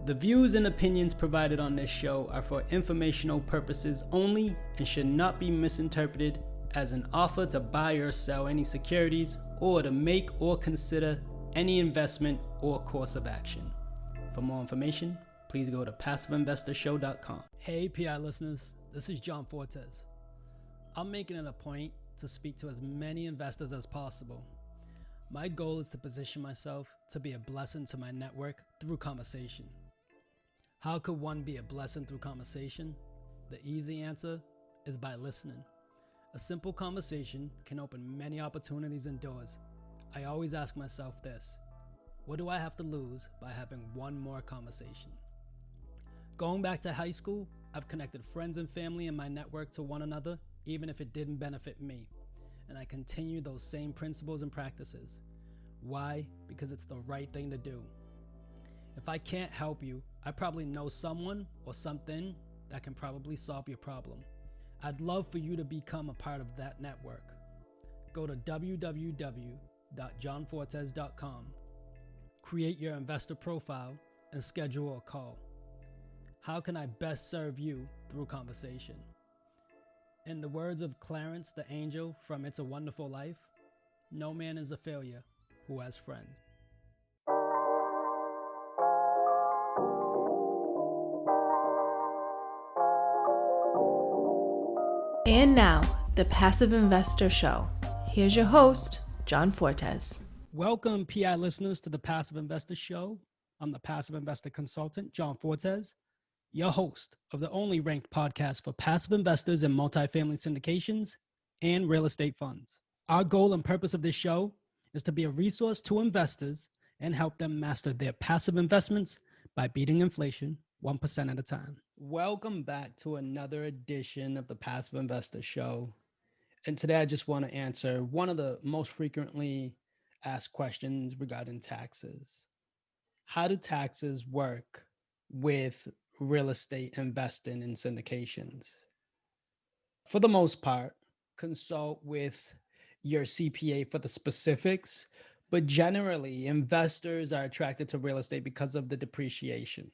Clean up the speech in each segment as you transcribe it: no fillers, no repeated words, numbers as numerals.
The views and opinions provided on this show are for informational purposes only and should not be misinterpreted as an offer to buy or sell any securities or to make or consider any investment or course of action. For more information, please go to passiveinvestorshow.com. Hey PI listeners, this is JF146. I'm making it a point to speak to as many investors as possible. My goal is to position myself to be a blessing to my network through conversation. How could one be a blessing through conversation? The easy answer is by listening. A simple conversation can open many opportunities and doors. I always ask myself this: what do I have to lose by having one more conversation? Going back to high school, I've connected friends and family in my network to one another, even if it didn't benefit me. And I continue those same principles and practices. Why? Because it's the right thing to do. If I can't help you, I probably know someone or something that can probably solve your problem. I'd love for you to become a part of that network. Go to www.johnfortes.com, create your investor profile, and schedule a call. How can I best serve you through conversation? In the words of Clarence the Angel from It's a Wonderful Life, no man is a failure who has friends. And now, the Passive Investor Show. Here's your host, John Fortes. Welcome, PI listeners, to the Passive Investor Show. I'm the Passive Investor Consultant, John Fortes, your host of the only ranked podcast for passive investors in multifamily syndications and real estate funds. Our goal and purpose of this show is to be a resource to investors and help them master their passive investments by beating inflation 1% at a time. Welcome back to another edition of the Passive Investor Show. And today I just want to answer one of the most frequently asked questions regarding taxes. How do taxes work with real estate investing in syndications? For the most part, consult with your CPA for the specifics, but generally investors are attracted to real estate because of the depreciation.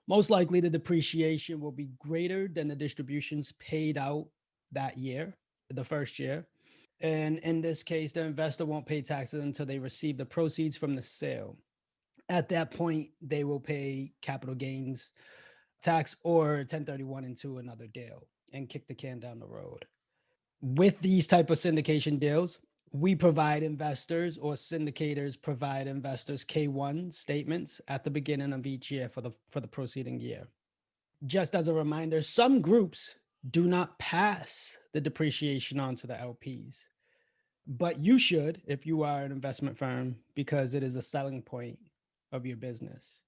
Most likely the depreciation will be greater than the distributions paid out that year, the first year. And in this case, the investor won't pay taxes until they receive the proceeds from the sale. At that point, they will pay capital gains tax or 1031 into another deal and kick the can down the road. With these type of syndication deals, we provide investors, or syndicators provide investors, K1's statements at the beginning of each year for the preceding year. Just as a reminder, some groups do not pass the depreciation on to the LPs, but you should if you are an investment firm, because it is a selling point of your business.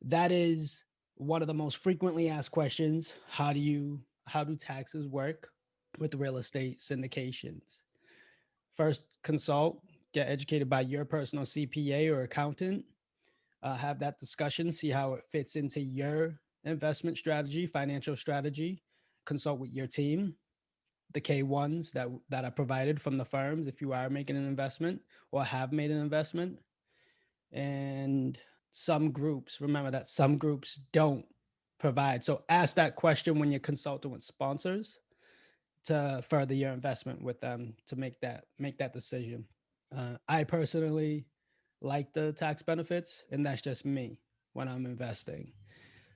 That is one of the most frequently asked questions. How do taxes work with real estate syndications? First, consult, get educated by your personal CPA or accountant, have that discussion, see how it fits into your investment strategy, financial strategy, consult with your team, the K1's that are provided from the firms if you are making an investment or have made an investment. And some groups, remember that some groups don't provide. So ask that question when you're consulting with sponsors to further your investment with them to make that decision. I personally like the tax benefits, and that's just me when I'm investing.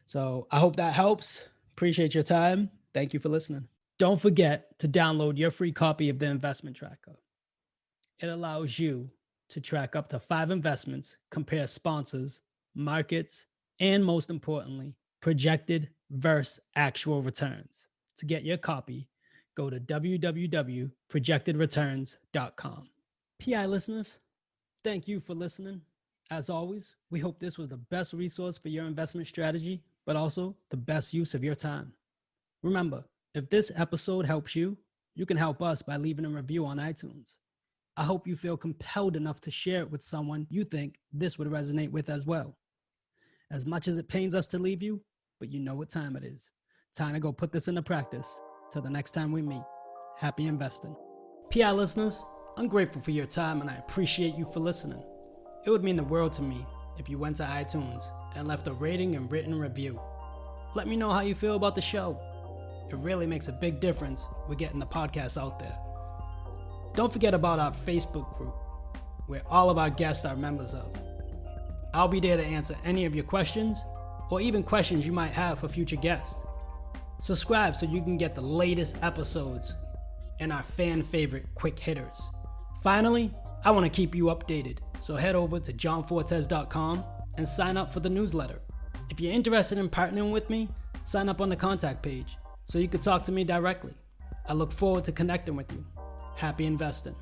So I hope that helps. Appreciate your time. Thank you for listening. Don't forget to download your free copy of the investment tracker. It allows you to track up to 5 investments, compare sponsors, markets, and most importantly, projected versus actual returns. To get your copy, go to www.projectedreturns.com. PI listeners, thank you for listening. As always, we hope this was the best resource for your investment strategy, but also the best use of your time. Remember, if this episode helps you, you can help us by leaving a review on iTunes. I hope you feel compelled enough to share it with someone you think this would resonate with as well. As much as it pains us to leave you, but you know what time it is. Time to go put this into practice. Till the next time we meet, happy investing. PI listeners, I'm grateful for your time and I appreciate you for listening. It would mean the world to me if you went to iTunes and left a rating and written review. Let me know how you feel about the show. It really makes a big difference with getting the podcast out there. Don't forget about our Facebook group, where all of our guests are members of. I'll be there to answer any of your questions, or even questions you might have for future guests. Subscribe so you can get the latest episodes and our fan favorite quick hitters. Finally, I want to keep you updated, so head over to johnfortes.com and sign up for the newsletter. If you're interested in partnering with me, sign up on the contact page so you can talk to me directly. I look forward to connecting with you. Happy investing.